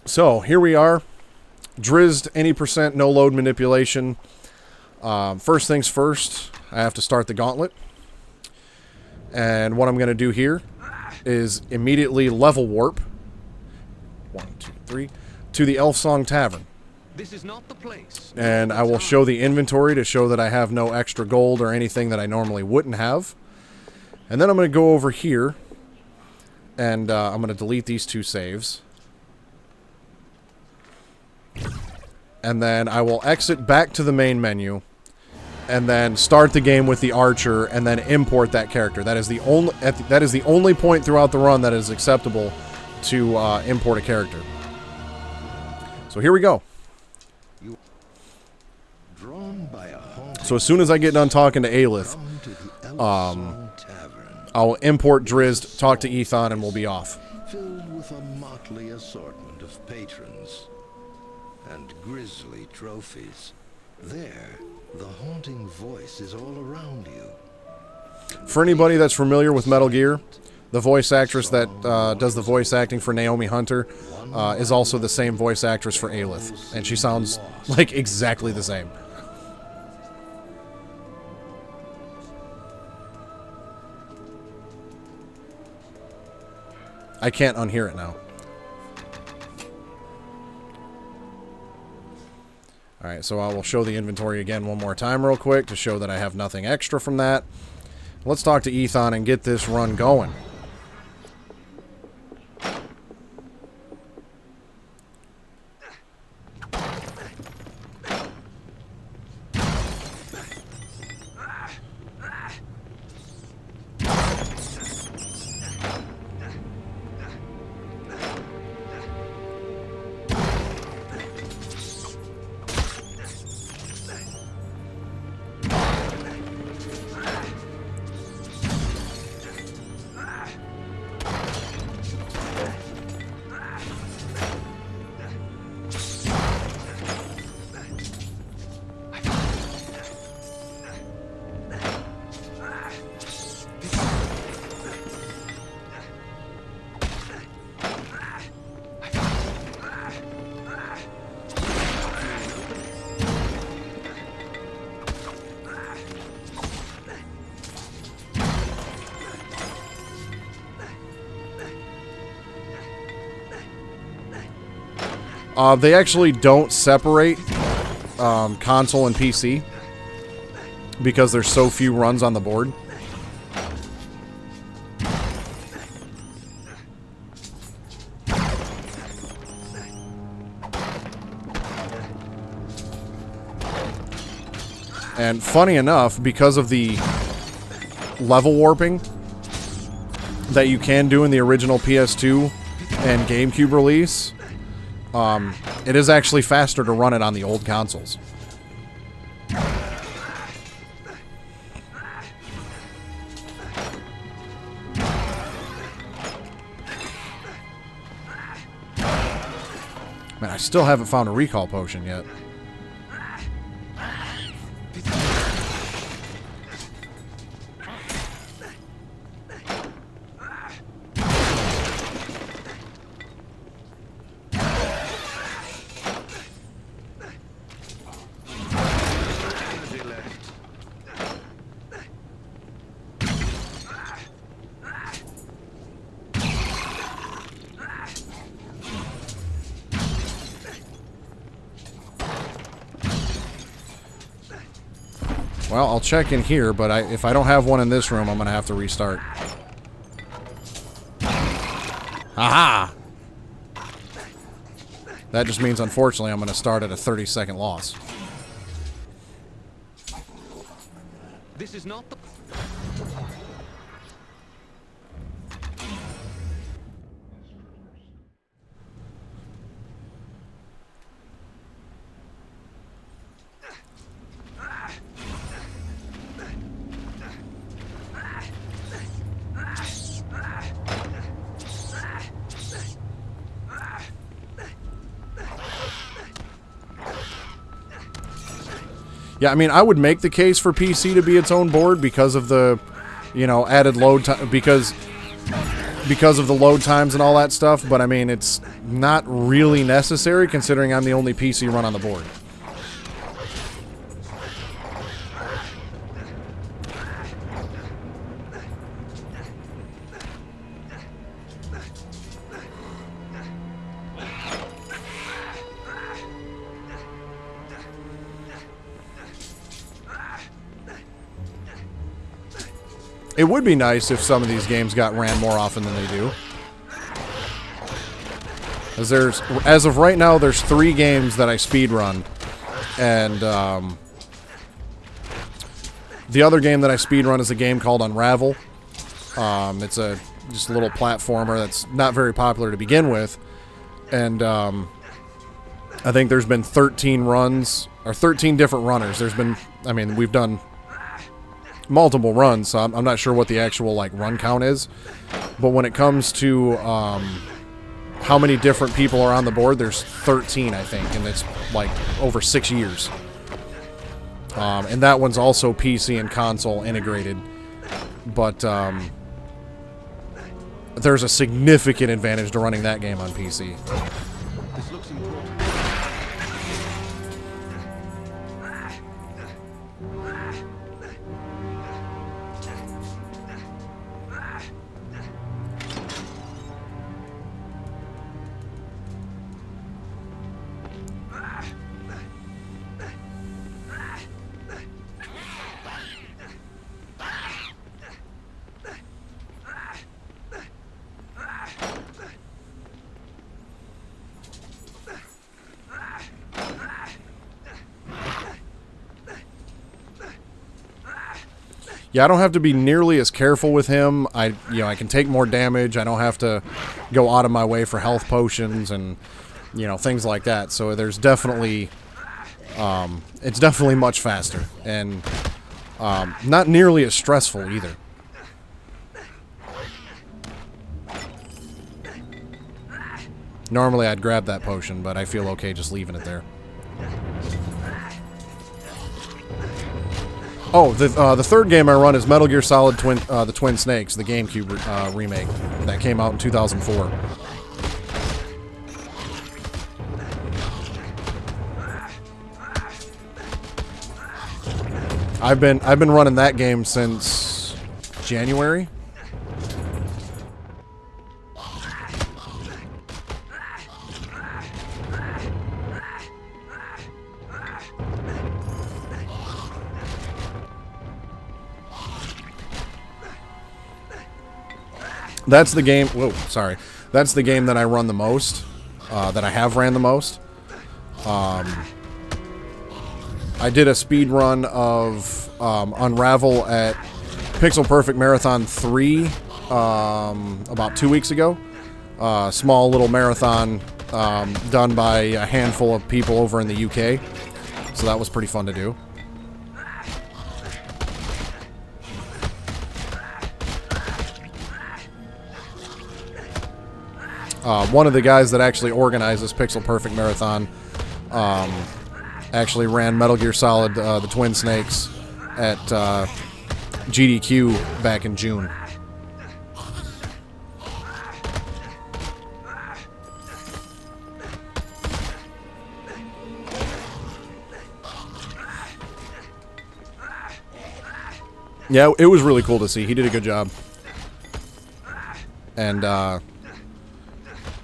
So here we are. Drizzt, any percent, no load manipulation. First things first, I have to start the gauntlet. And what I'm going to do here is immediately level warp. 1, 2, 3. To the Elf Song Tavern. This is not the place. And I will show the inventory to show that I have no extra gold or anything that I normally wouldn't have. And then I'm going to go over here. And I'm going to delete these 2 saves. And then I will exit back to the main menu. And then start the game with the archer. And then import that character. That is the only point throughout the run that is acceptable to import a character. So here we go. So as soon as I get done talking to Aelith, I'll import Drizzt, talk to Ethon, and we'll be off. Filled with a motley assortment of patrons and grisly trophies. There, the haunting voice is all around you. For anybody that's familiar with Metal Gear, the voice actress that does the voice acting for Naomi Hunter is also the same voice actress for Aelith, and she sounds like exactly the same. I can't unhear it now. Alright, so I will show the inventory again one more time real quick to show that I have nothing extra from that. Let's talk to Ethon and get this run going. They actually don't separate console and PC because there's so few runs on the board. And funny enough, because of the level warping that you can do in the original PS2 and GameCube release, it is actually faster to run it on the old consoles. Man, I still haven't found a recall potion yet. Well, I'll check in here, but if I don't have one in this room, I'm going to have to restart. Aha! That just means, unfortunately, I'm going to start at a 30-second loss. This is not the... Yeah, I mean, I would make the case for PC to be its own board because of the, you know, added load time. Because because of the load times and all that stuff, but I mean, it's not really necessary considering I'm the only PC run on the board. It would be nice if some of these games got ran more often than they do. As of right now, there's 3 games that I speedrun. And the other game that I speedrun is a game called Unravel. It's just a little platformer that's not very popular to begin with. And I think there's been 13 runs, or 13 different runners. There's been, I mean, we've done multiple runs, so I'm not sure what the actual like run count is, but when it comes to how many different people are on the board, there's 13, I think, and it's like over 6 years. And that one's also PC and console integrated, but there's a significant advantage to running that game on PC. This looks important. Yeah, I don't have to be nearly as careful with him. I can take more damage. I don't have to go out of my way for health potions and, things like that. So there's definitely, it's definitely much faster and not nearly as stressful either. Normally I'd grab that potion, but I feel okay just leaving it there. Oh, the third game I run is Metal Gear Solid the Twin Snakes, the GameCube remake that came out in 2004. I've been running that game since January. That's the game. Whoa, sorry. That's the game that I run the most. That I have ran the most. I did a speed run of Unravel at Pixel Perfect Marathon 3 about 2 weeks ago. Small little marathon done by a handful of people over in the UK. So that was pretty fun to do. One of the guys that actually organized this Pixel Perfect Marathon actually ran Metal Gear Solid the Twin Snakes at GDQ back in June. Yeah, it was really cool to see. He did a good job. And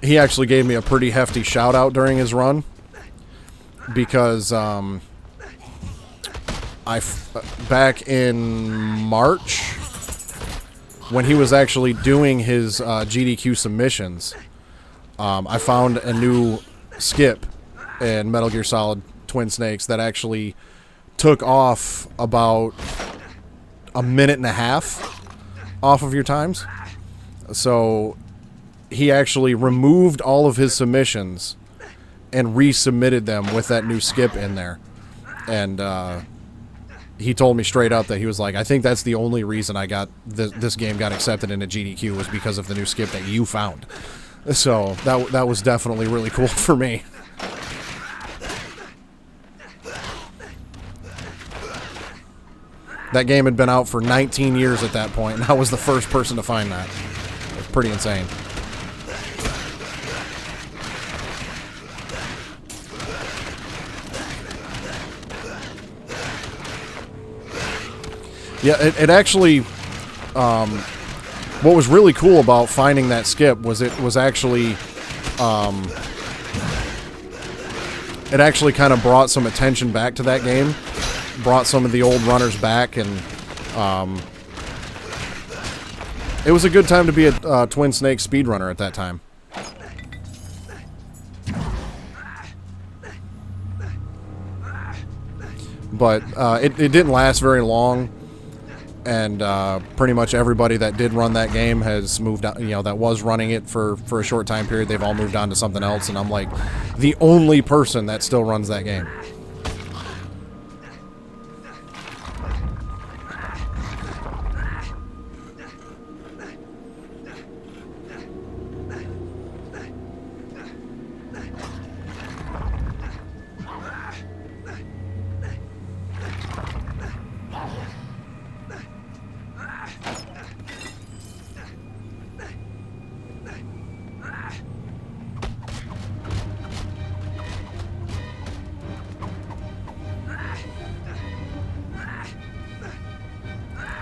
he actually gave me a pretty hefty shout out during his run because back in March when he was actually doing his GDQ submissions, I found a new skip in Metal Gear Solid Twin Snakes that actually took off about a minute and a half off of your times. So he actually removed all of his submissions and resubmitted them with that new skip in there. And he told me straight up that he was like, I think that's the only reason I got this game got accepted into GDQ was because of the new skip that you found. So that was definitely really cool for me. That game had been out for 19 years at that point, and I was the first person to find that. It was pretty insane. Yeah, it actually, what was really cool about finding that skip was it was actually, it actually kind of brought some attention back to that game, brought some of the old runners back, and it was a good time to be a Twin Snake speedrunner at that time. But it didn't last very long. And pretty much everybody that did run that game has moved on, you know, that was running it for a short time period. They've all moved on to something else, and I'm like the only person that still runs that game.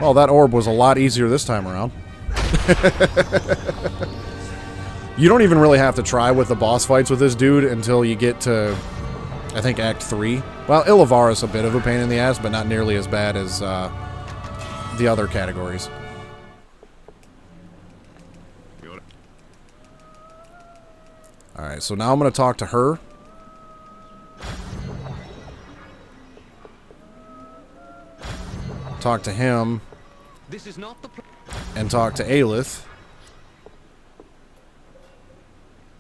Well, that orb was a lot easier this time around. You don't even really have to try with the boss fights with this dude until you get to, I think, Act 3. Well, Ilivara's a bit of a pain in the ass, but not nearly as bad as the other categories. Alright, so now I'm going to talk to her. Talk to him. This is not the And talk to Aelith.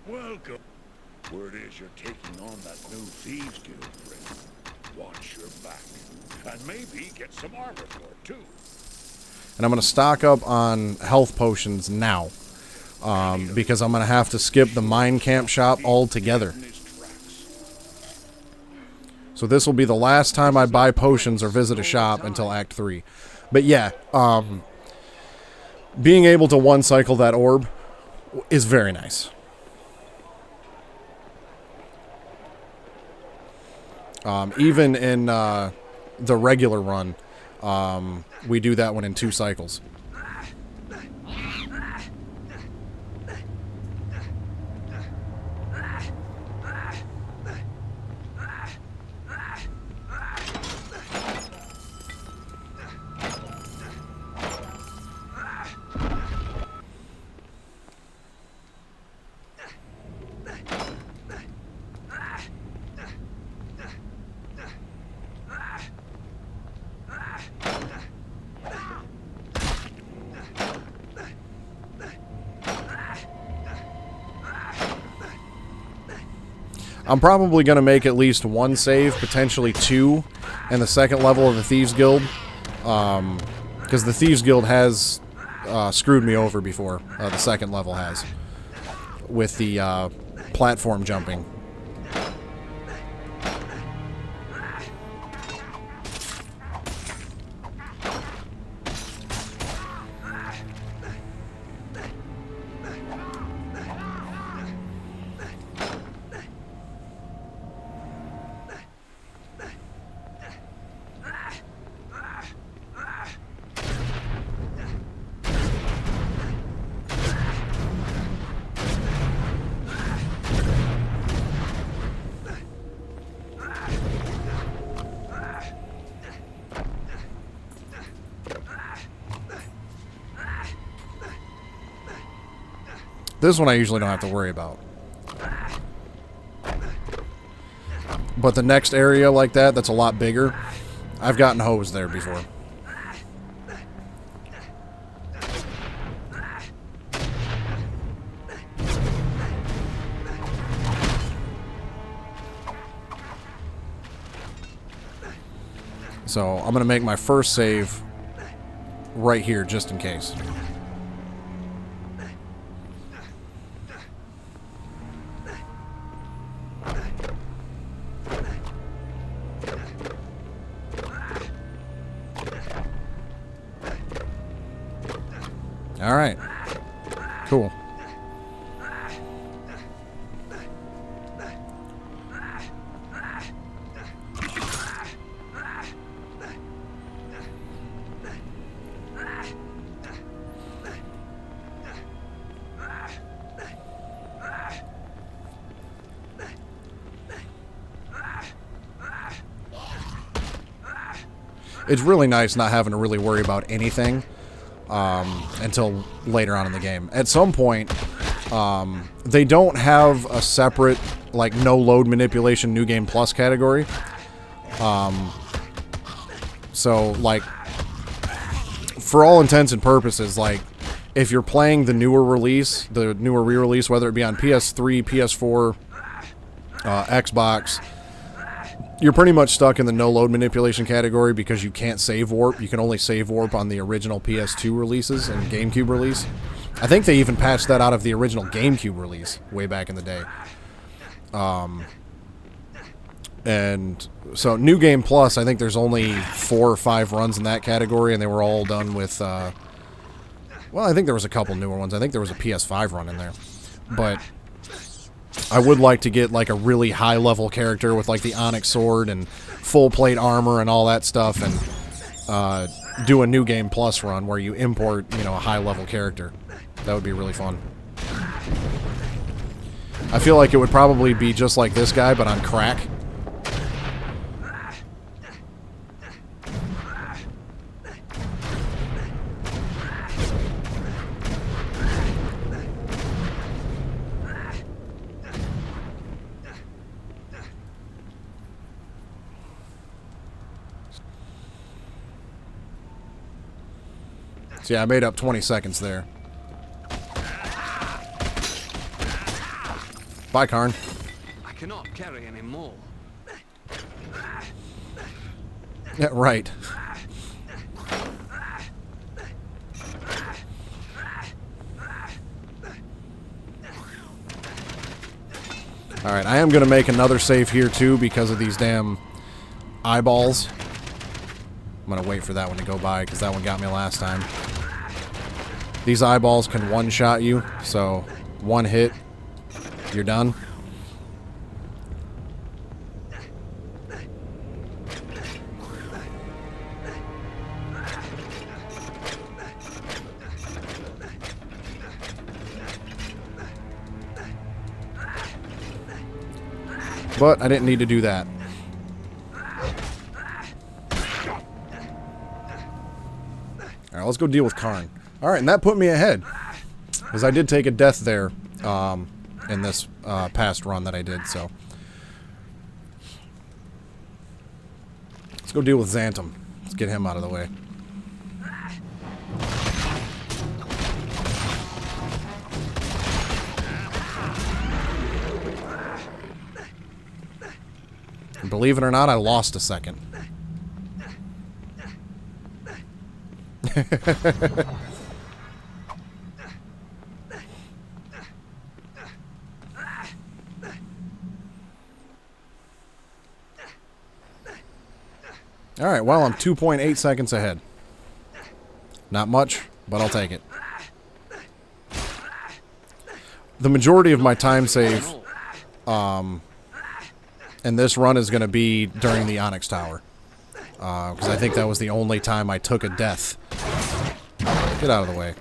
Welcome. Word is you're taking on that new Thieves Guild friend. Watch your back. And maybe get some armor for it, too. And I'm going to stock up on health potions now. Because I'm going to have to skip the mine camp shop altogether. So this will be the last time I buy potions or visit a shop until Act 3. But yeah, being able to one-cycle that orb is very nice. Even in the regular run, we do that one in 2 cycles. I'm probably going to make at least 1 save, potentially 2, in the second level of the Thieves Guild. Because the Thieves Guild has screwed me over before. The second level has. With the platform jumping. This one I usually don't have to worry about. But the next area like that, that's a lot bigger, I've gotten hosed there before. So I'm going to make my first save right here just in case. All right. Cool. It's really nice not having to really worry about anything until later on in the game. At some point, they don't have a separate, like, no load manipulation New Game Plus category. So, like, for all intents and purposes, like, if you're playing the newer release, the newer re-release, whether it be on PS3, PS4, Xbox, you're pretty much stuck in the no load manipulation category because you can't save warp. You can only save warp on the original PS2 releases and GameCube release. I think they even patched that out of the original GameCube release way back in the day. And so New Game Plus, I think there's only 4 or 5 runs in that category, and they were all done with, well, I think there was a couple newer ones. I think there was a PS5 run in there. But I would like to get, like, a really high-level character with, like, the Onyx Sword and full plate armor and all that stuff, and do a New Game Plus run where you import, you know, a high-level character. That would be really fun. I feel like it would probably be just like this guy, but on crack. So yeah, I made up 20 seconds there. Bye, Karn. I cannot carry any more. Yeah, right. Alright, I am going to make another save here, too, because of these damn eyeballs. I'm going to wait for that one to go by, because that one got me last time. These eyeballs can one-shot you, so one hit, you're done. But I didn't need to do that. Alright, let's go deal with Karn. Alright, and that put me ahead. Because I did take a death there in this past run that I did, so. Let's go deal with Xantum. Let's get him out of the way. And believe it or not, I lost a second. Alright, well, I'm 2.8 seconds ahead. Not much, but I'll take it. The majority of my time save in this run is going to be during the Onyx Tower. Because I think that was the only time I took a death. Get out of the way.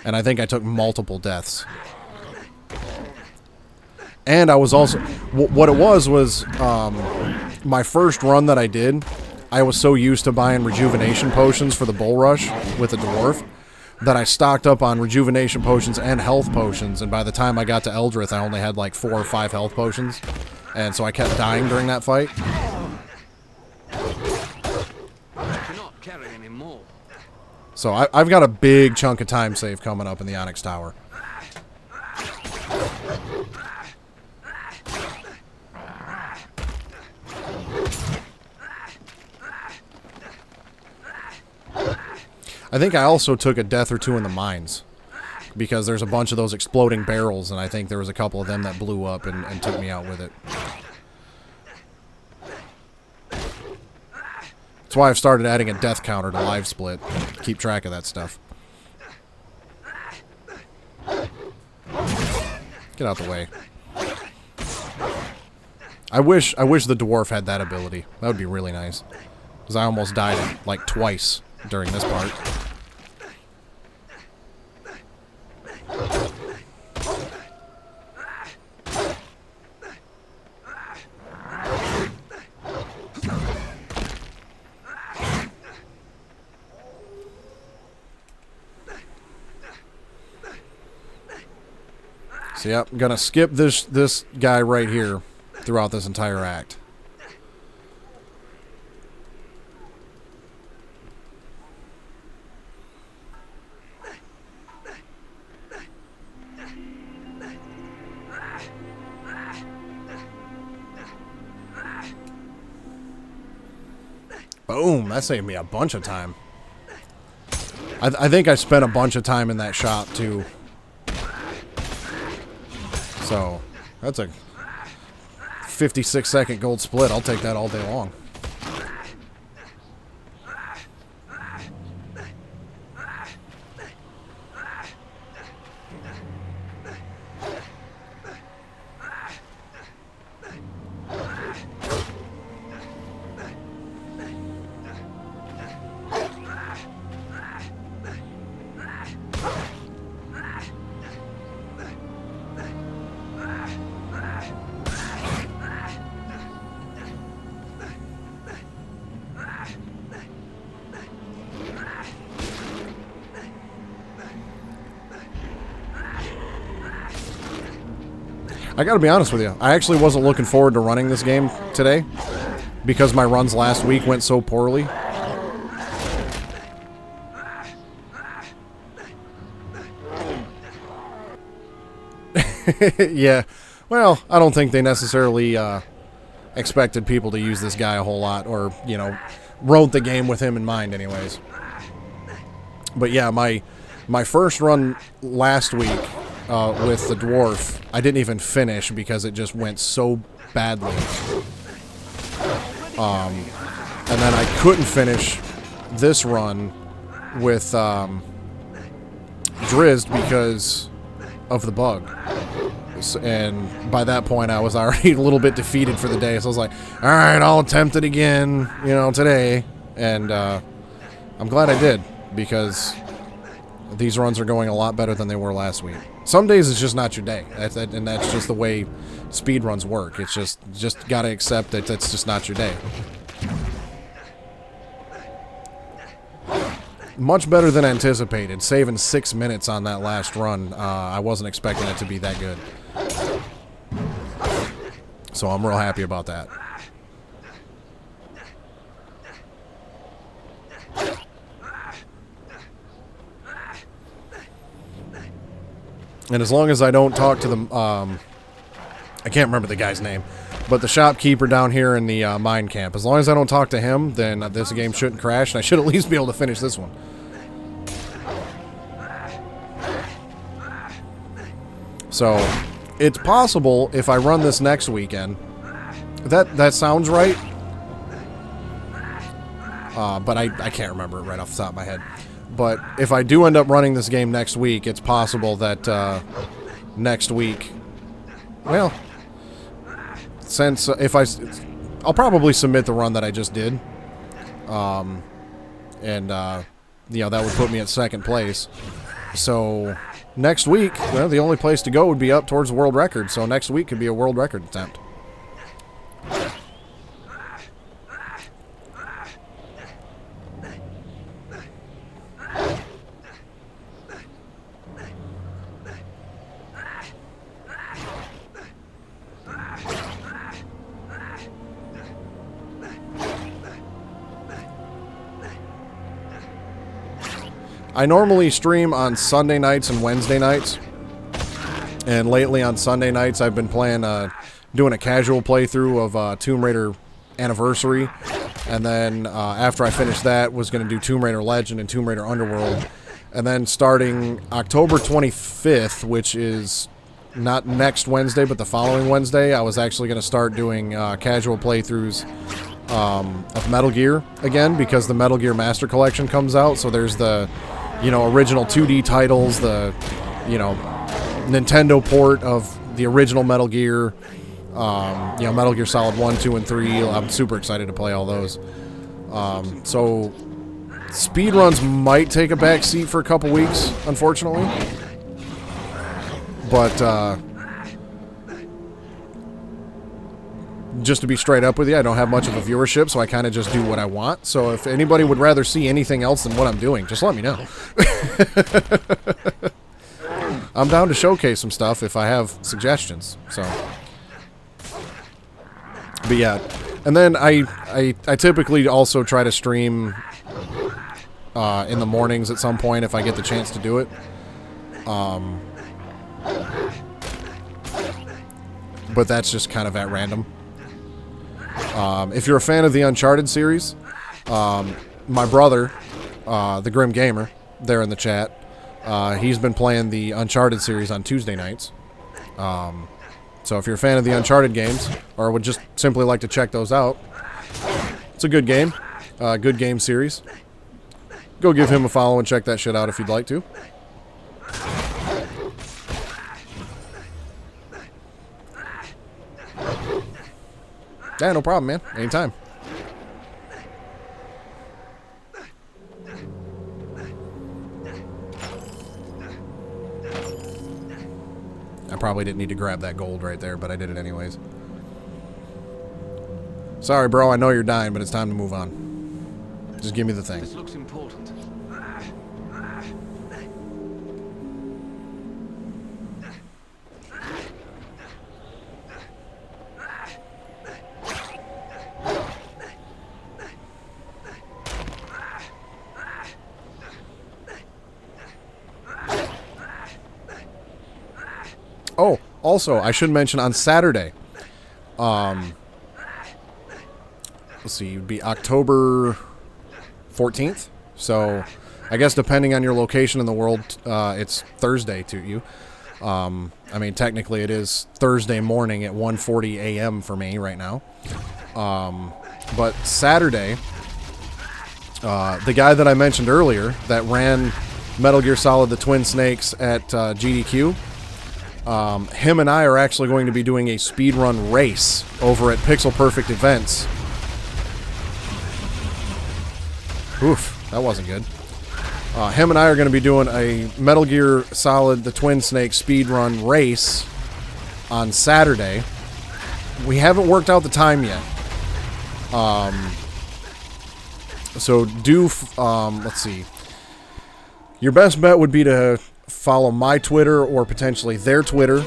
And I think I took multiple deaths. And I was also... What it was my first run that I did, I was so used to buying rejuvenation potions for the bull rush with the dwarf that I stocked up on rejuvenation potions and health potions, and by the time I got to Eldrith, I only had like 4 or 5 health potions. And so I kept dying during that fight. So I've got a big chunk of time save coming up in the Onyx Tower. I think I also took a death or 2 in the mines. Because there's a bunch of those exploding barrels, and I think there was a couple of them that blew up and took me out with it. That's why I've started adding a death counter to live split. Keep track of that stuff. Get out the way. I wish the dwarf had that ability. That would be really nice. Because I almost died like twice during this part. So yep, I'm gonna skip this guy right here throughout this entire act. Boom, that saved me a bunch of time. I think I spent a bunch of time in that shop too. So, that's a 56-second gold split. I'll take that all day long. I gotta be honest with you, I actually wasn't looking forward to running this game today because my runs last week went so poorly. Yeah, well, I don't think they necessarily expected people to use this guy a whole lot, or, you know, wrote the game with him in mind anyways. But yeah, my first run last week with the dwarf, I didn't even finish because it just went so badly. And then I couldn't finish this run with Drizzt because of the bug. And by that point, I was already a little bit defeated for the day. So I was like, all right, I'll attempt it again, you know, today. And I'm glad I did, because these runs are going a lot better than they were last week. Some days it's just not your day, and that's just the way speed runs work. It's just gotta accept that it's just not your day. Much better than anticipated. Saving 6 minutes on that last run. I wasn't expecting it to be that good. So I'm real happy about that. And as long as I don't talk to them, I can't remember the guy's name, but the shopkeeper down here in the mine camp, as long as I don't talk to him, then this game shouldn't crash, and I should at least be able to finish this one. So, it's possible if I run this next weekend. That sounds right. But I can't remember it right off the top of my head. But if I do end up running this game next week, it's possible that next week, well, since I'll probably submit the run that I just did, and you know, that would put me at second place. So next week, well, the only place to go would be up towards the world record. So next week could be a world record attempt. I normally stream on Sunday nights and Wednesday nights, and lately on Sunday nights I've been playing, doing a casual playthrough of Tomb Raider Anniversary, and then after I finish that, was going to do Tomb Raider Legend and Tomb Raider Underworld, and then starting October 25th, which is not next Wednesday but the following Wednesday, I was actually going to start doing casual playthroughs of Metal Gear again, because the Metal Gear Master Collection comes out. So there's the, original 2D titles, the, Nintendo port of the original Metal Gear, Metal Gear Solid 1, 2, and 3. I'm super excited to play all those. So speedruns might take a back seat for a couple weeks, unfortunately. But just to be straight up with you, I don't have much of a viewership, so I kind of just do what I want. So if anybody would rather see anything else than what I'm doing, just let me know. I'm down to showcase some stuff if I have suggestions. So, but yeah, and then I typically also try to stream in the mornings at some point if I get the chance to do it. But that's just kind of at random. If you're a fan of the Uncharted series, my brother, the Grim Gamer, there in the chat, he's been playing the Uncharted series on Tuesday nights. So if you're a fan of the Uncharted games, or would just simply like to check those out, it's a good game. Good game series. Go give him a follow and check that shit out if you'd like to. Yeah, no problem, man. Anytime. I probably didn't need to grab that gold right there, but I did it anyways. Sorry, bro. I know you're dying, but it's time to move on. Just give me the thing. This looks important. Oh, also, I should mention on Saturday, let's see, it would be October 14th. So, I guess depending on your location in the world, it's Thursday to you. I mean, technically it is Thursday morning at 1:40 a.m. for me right now. But Saturday, the guy that I mentioned earlier that ran Metal Gear Solid the Twin Snakes at GDQ, him and I are actually going to be doing a speedrun race over at Pixel Perfect Events. Oof, that wasn't good. Him and I are going to be doing a Metal Gear Solid the Twin Snakes speedrun race on Saturday. We haven't worked out the time yet. So let's see. Your best bet would be to follow my Twitter or potentially their Twitter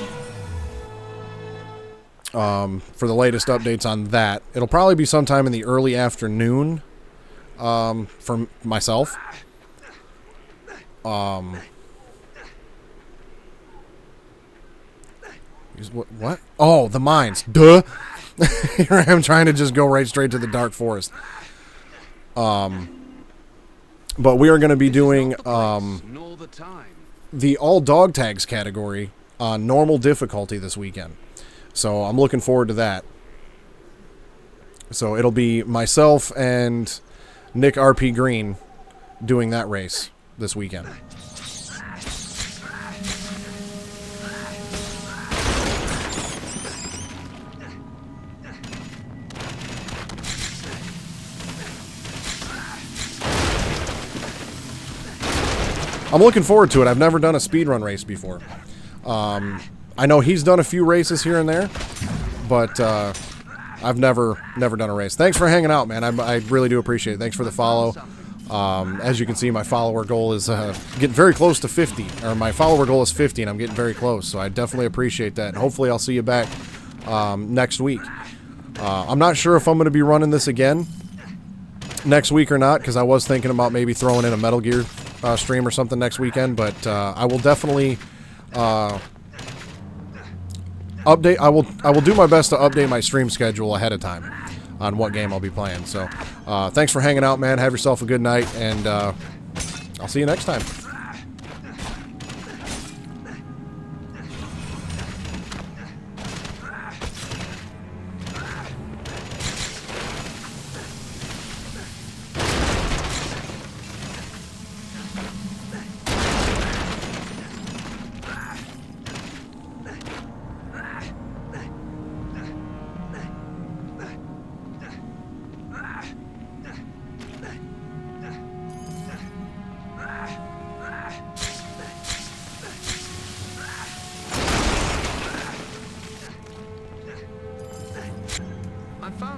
for the latest updates on that. It'll probably be sometime in the early afternoon for myself. What? Oh, the mines. Duh. Here I am trying to just go right straight to the Dark Forest. But we are going to be doing the all dog tags category on normal difficulty this weekend. So I'm looking forward to that. So it'll be myself and Nick RP Green doing that race this weekend. I'm looking forward to it. I've never done a speedrun race before. I know he's done a few races here and there, but I've never done a race. Thanks for hanging out, man. I really do appreciate it. Thanks for the follow. As you can see, my follower goal is getting very close to 50. Or my follower goal is 50, and I'm getting very close. So I definitely appreciate that. And hopefully I'll see you back next week. I'm not sure if I'm going to be running this again next week or not, because I was thinking about maybe throwing in a Metal Gear stream or something next weekend, but I will definitely update. I will do my best to update my stream schedule ahead of time on what game I'll be playing. So thanks for hanging out, man. Have yourself a good night, and I'll see you next time.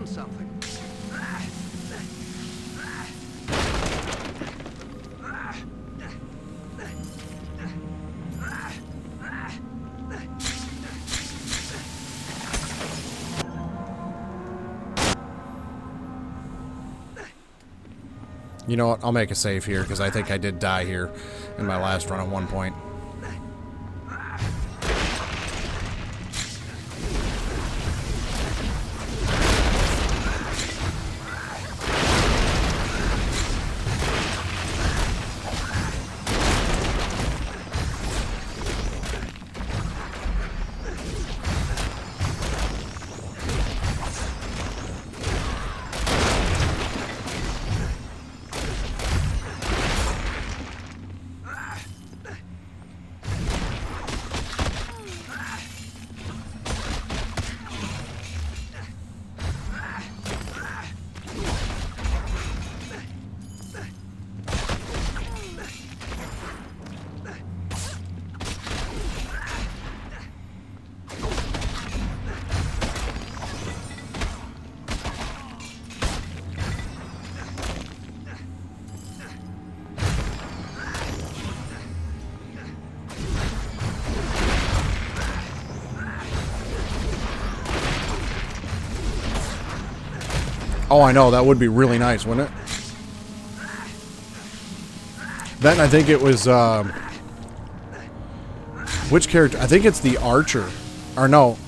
something. You know what? I'll make a save here, because I think I did die here in my last run at one point. Oh, I know. That would be really nice, wouldn't it? Then I think it was, which character? I think it's the archer. Or no.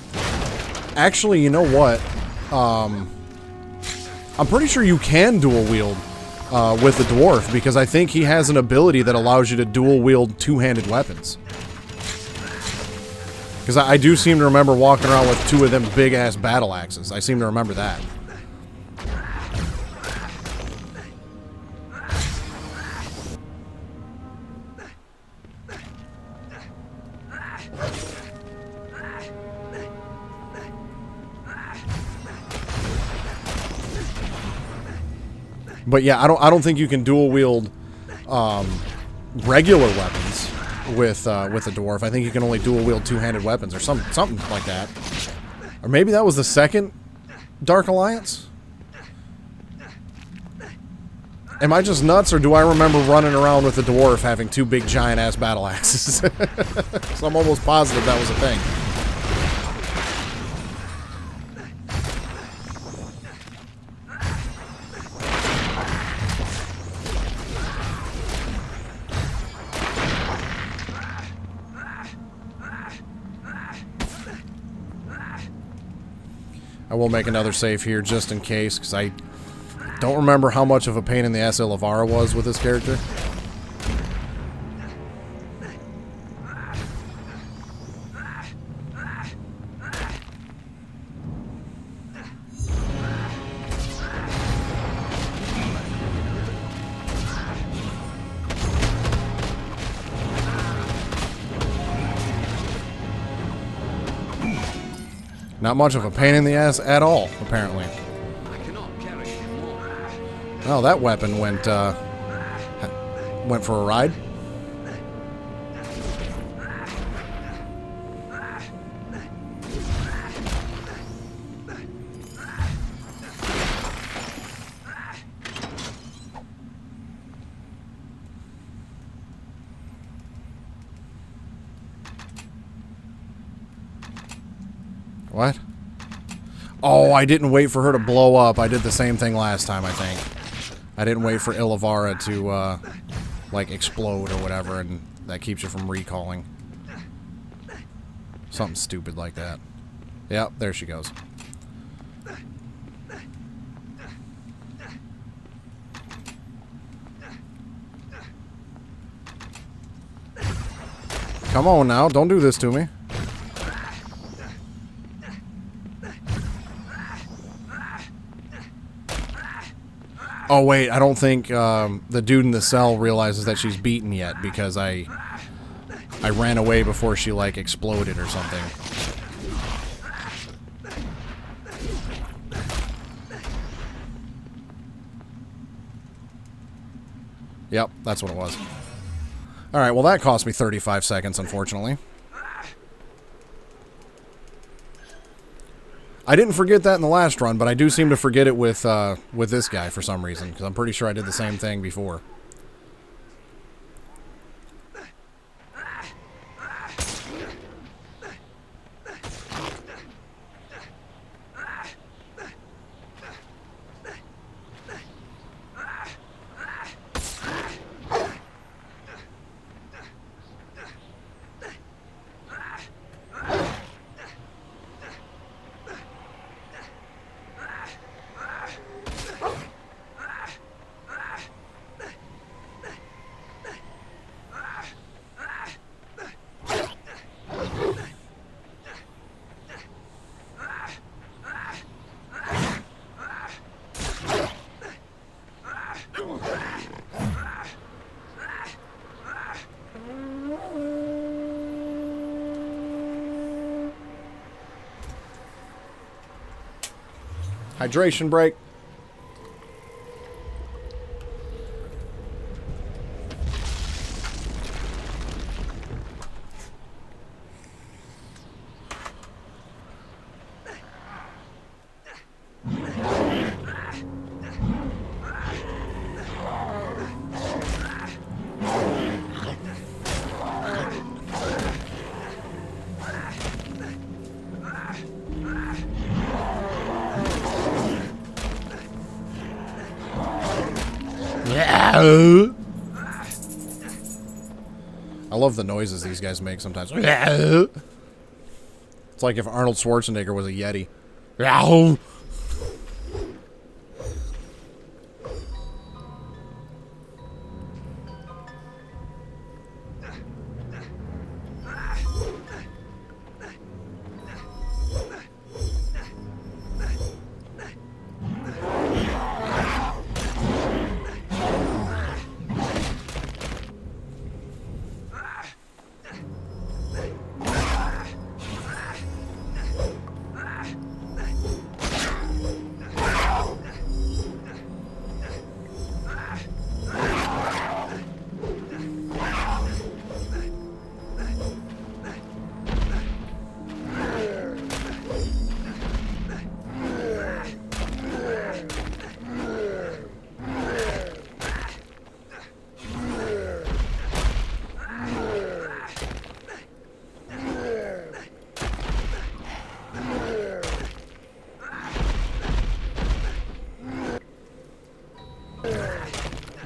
Actually, you know what? I'm pretty sure you can dual wield with the dwarf, because I think he has an ability that allows you to dual wield two-handed weapons. Because I do seem to remember walking around with two of them big-ass battle axes. I seem to remember that. But yeah, I don't think you can dual wield regular weapons with a dwarf. I think you can only dual wield two-handed weapons or something like that. Or maybe that was the second Dark Alliance? Am I just nuts, or do I remember running around with the dwarf having two big giant-ass battle axes? So I'm almost positive that was a thing. I will make another save here just in case, because I don't remember how much of a pain in the ass Ilivara was with this character. Not much of a pain in the ass at all, apparently. I cannot carry anymore. Oh, that weapon went for a ride. What? Oh, I didn't wait for her to blow up. I did the same thing last time, I think. I didn't wait for Ilivara to, like, explode or whatever, and that keeps you from recalling. Something stupid like that. Yep, there she goes. Come on now, don't do this to me. Oh wait, I don't think the dude in the cell realizes that she's beaten yet, because I ran away before she, like, exploded or something. Yep, that's what it was. Alright, well that cost me 35 seconds, unfortunately. I didn't forget that in the last run, but I do seem to forget it with this guy for some reason, because I'm pretty sure I did the same thing before. Hydration break. I love the noises these guys make sometimes. It's like if Arnold Schwarzenegger was a Yeti.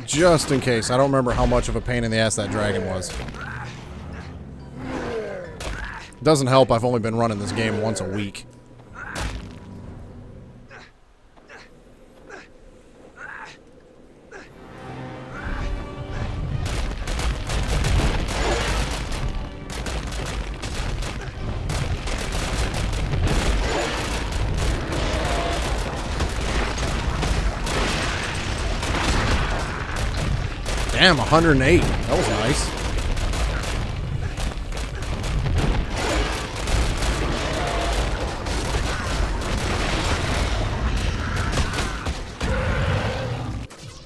Just in case. I don't remember how much of a pain in the ass that dragon was. Doesn't help, I've only been running this game once a week. Damn, 108. That was nice.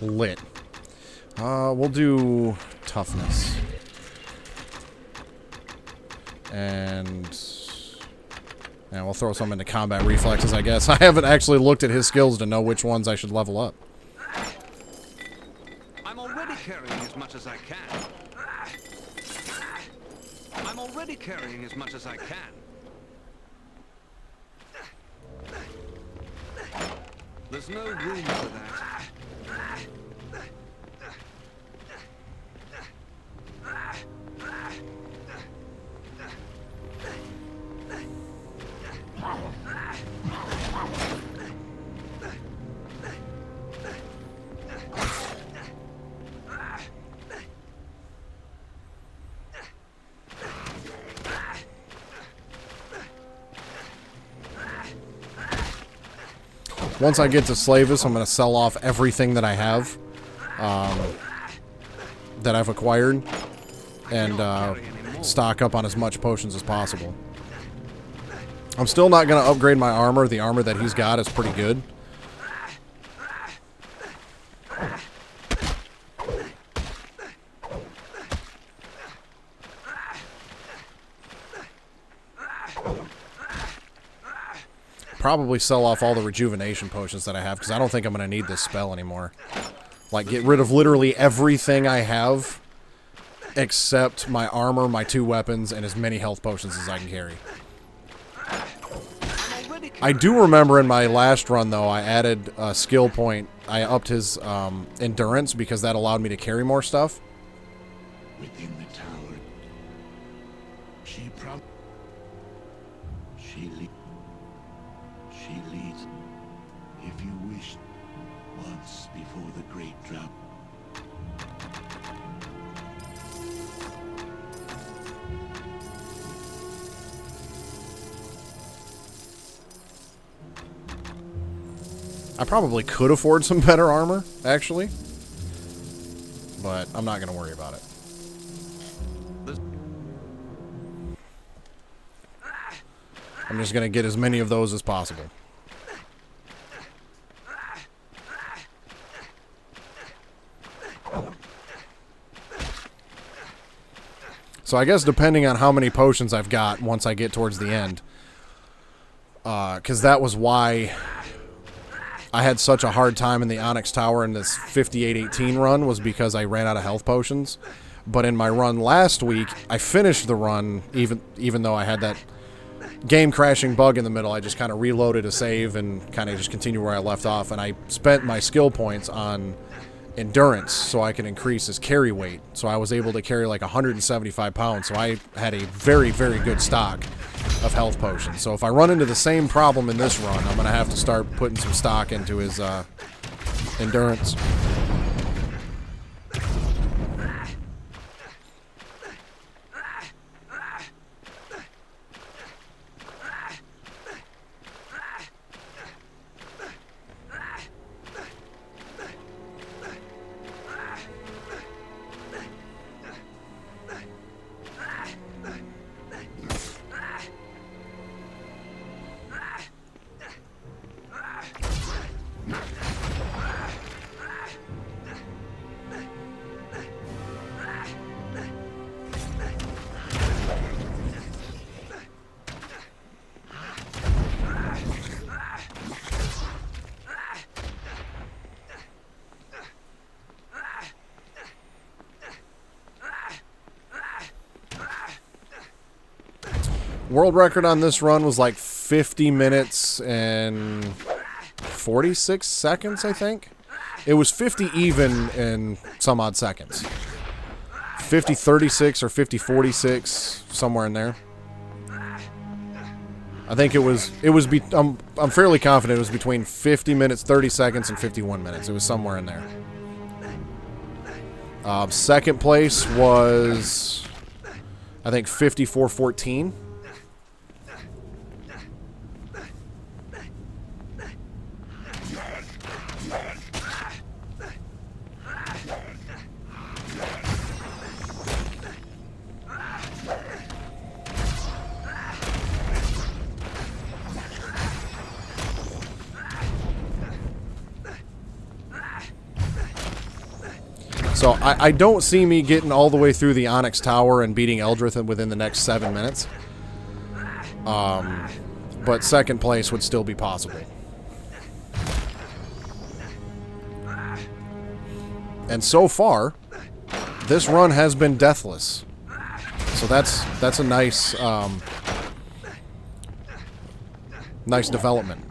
Lit. We'll do toughness. And we'll throw some into combat reflexes, I guess. I haven't actually looked at his skills to know which ones I should level up. I'm already carrying as much as I can. I'm already carrying as much as I can. There's no room for that. Once I get to Slavis, I'm going to sell off everything that I have, that I've acquired, and stock up on as much potions as possible. I'm still not going to upgrade my armor. The armor that he's got is pretty good. probably sell off all the rejuvenation potions that I have, because I don't think I'm going to need this spell anymore. Like, get rid of literally everything I have, except my armor, my 2 weapons, and as many health potions as I can carry. I do remember in my last run, though, I added a skill point. I upped his endurance, because that allowed me to carry more stuff. Within the tower, she leads. If you wish, once before the great drought. I probably could afford some better armor, actually. But I'm not going to worry about it. I'm just going to get as many of those as possible. So I guess depending on how many potions I've got once I get towards the end. Because that was why I had such a hard time in the Onyx Tower in this 58-18 run, was because I ran out of health potions. But in my run last week, I finished the run, even though I had that game-crashing bug in the middle. I just kind of reloaded a save and kind of just continued where I left off. And I spent my skill points on endurance so I can increase his carry weight. So I was able to carry like 175 pounds. So I had a very, very good stock of health potions. So if I run into the same problem in this run, I'm going to have to start putting some stock into his endurance. World record on this run was like 50 minutes and 46 seconds, I think. It was 50 even in some odd seconds. 50-36 or 50-46, somewhere in there. I think I'm fairly confident it was between 50 minutes, 30 seconds, and 51 minutes. It was somewhere in there. Second place was, I think, 54-14. So I don't see me getting all the way through the Onyx Tower and beating Eldrith within the next 7 minutes. But second place would still be possible. And so far, this run has been deathless. So that's a nice nice development.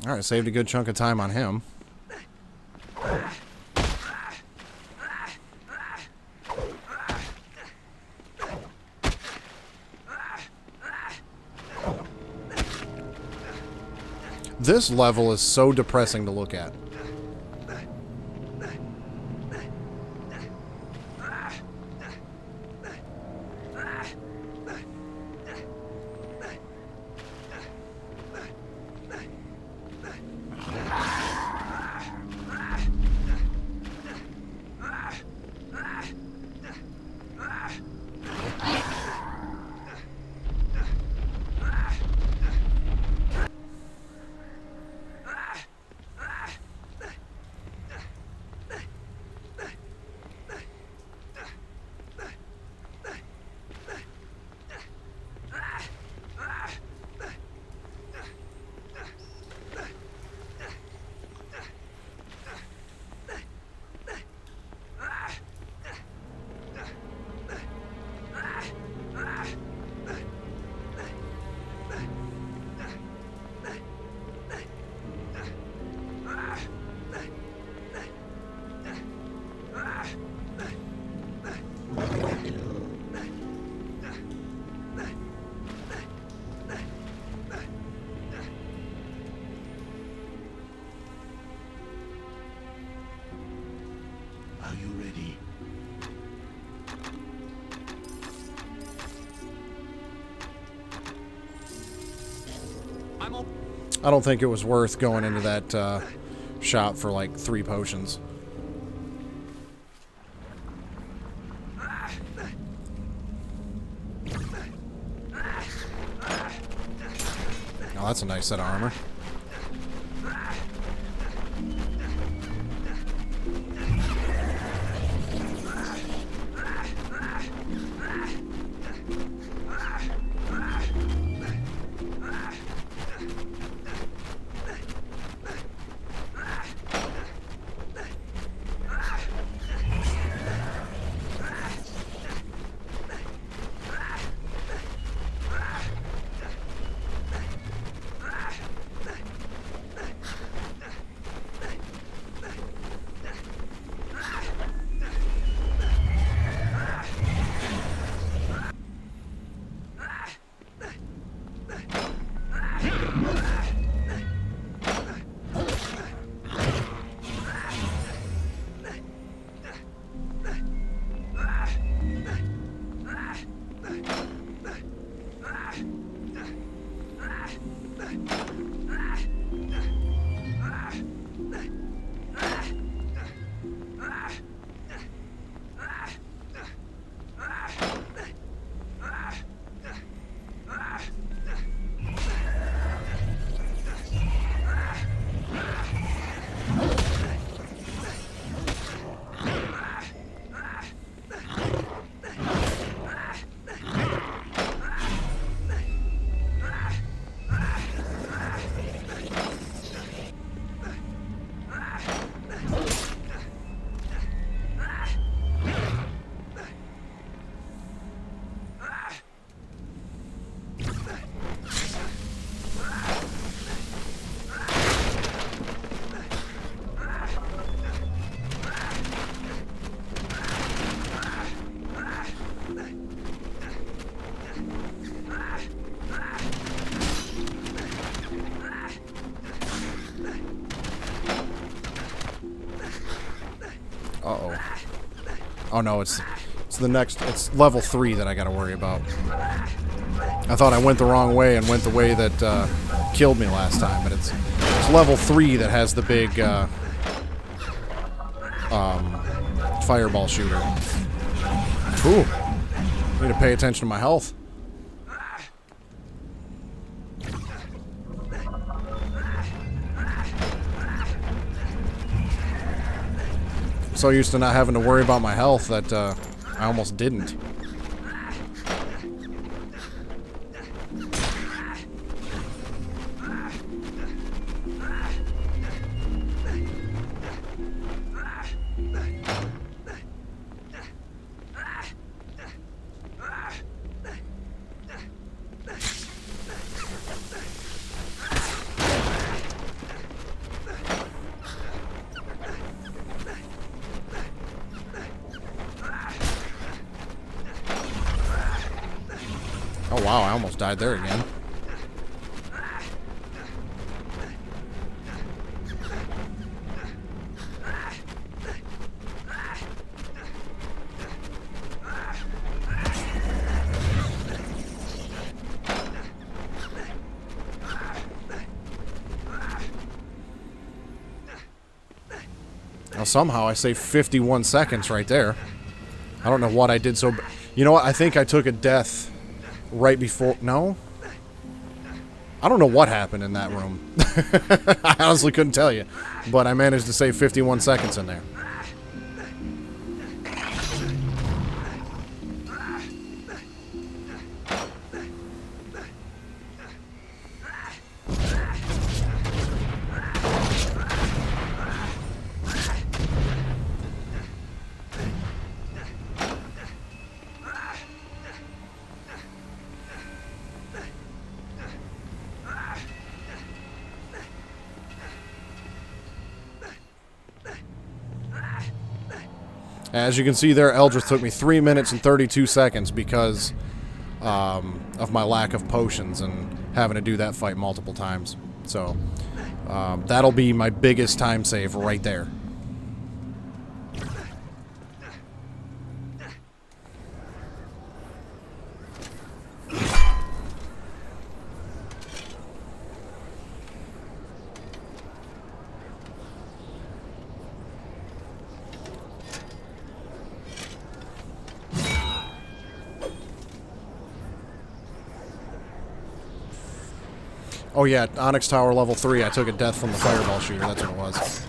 Alright, saved a good chunk of time on him. This level is so depressing to look at. Are you ready? I don't think it was worth going into that shop for like 3 potions. Oh, that's a nice set of armor. Uh-oh. Oh no, it's the next, it's level 3 that I gotta worry about. I thought I went the wrong way and went the way that killed me last time, but it's level 3 that has the big fireball shooter. Ooh. Need to pay attention to my health. So used to not having to worry about my health that I almost didn't. Oh wow, I almost died there again. Now, somehow I saved 51 seconds right there. I don't know what I did so... You know what? I think I took a death right before... No? I don't know what happened in that room. I honestly couldn't tell you. But I managed to save 51 seconds in there. As you can see there, Eldritch took me 3 minutes and 32 seconds because of my lack of potions and having to do that fight multiple times. So that'll be my biggest time save right there. Oh yeah, Onyx Tower level 3, I took a death from the fireball shooter, that's what it was.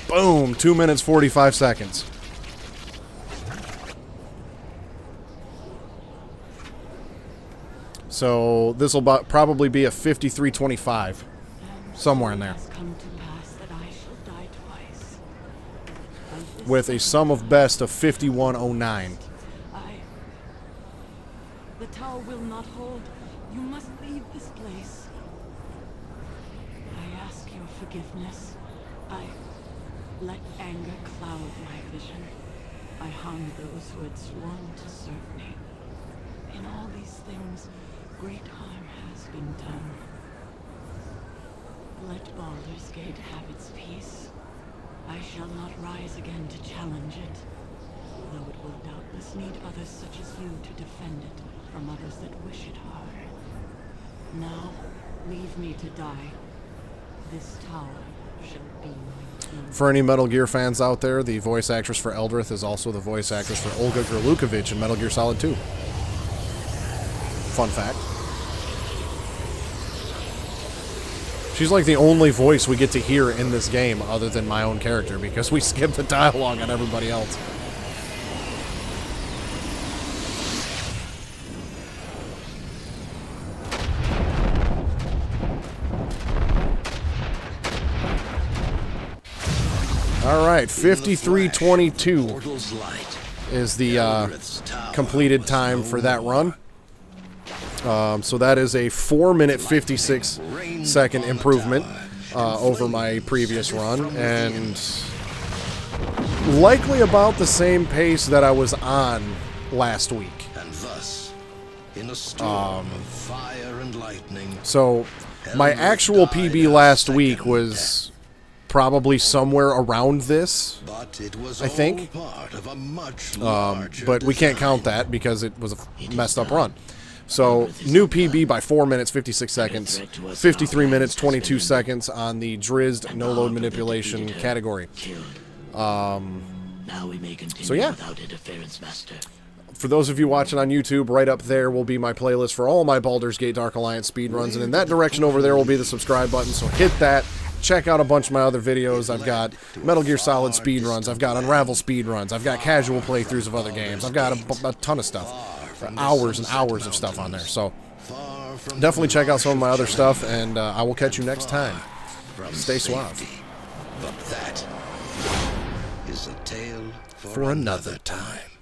Boom! 2 minutes, 45 seconds. So this will probably be a 53:25, somewhere in there, with a sum of best of 51:09. The tower will not hold. You must leave this place. I ask your forgiveness. I let anger cloud my vision. I harmed those who had sworn to serve me. In all these things, great harm has been done. Let Baldur's Gate have its peace. I shall not rise again to challenge it, though it will doubtless need others such as you to defend it from others that wish it harm. Now, leave me to die. This tower shall be my tomb. For any Metal Gear fans out there, the voice actress for Eldritch is also the voice actress for Olga Grlukovich in Metal Gear Solid 2. Fun fact. She's like the only voice we get to hear in this game other than my own character, because we skip the dialogue on everybody else. Alright, 53:22 is the completed time for that run. So that is a 4 minute 56 second improvement over my previous run, and likely about the same pace that I was on last week. And thus, in a storm of fire and lightning, so my actual PB last week was probably somewhere around this, but it was I think. all part of a much larger But we can't count that because it was a messed up run. So, new PB by 4 minutes, 56 seconds, 53 minutes, 22 seconds on the Drizzt no-load manipulation category. So yeah. For those of you watching on YouTube, right up there will be my playlist for all my Baldur's Gate Dark Alliance speedruns, and in that direction over there will be the subscribe button, so hit that. Check out a bunch of my other videos. I've got Metal Gear Solid speedruns, I've got Unravel speedruns, I've got casual playthroughs of other games, I've got a ton of stuff. Hours and hours of stuff on there, so definitely check out some of my other stuff, and I will catch you next time. Stay suave. But that is a tale For another time.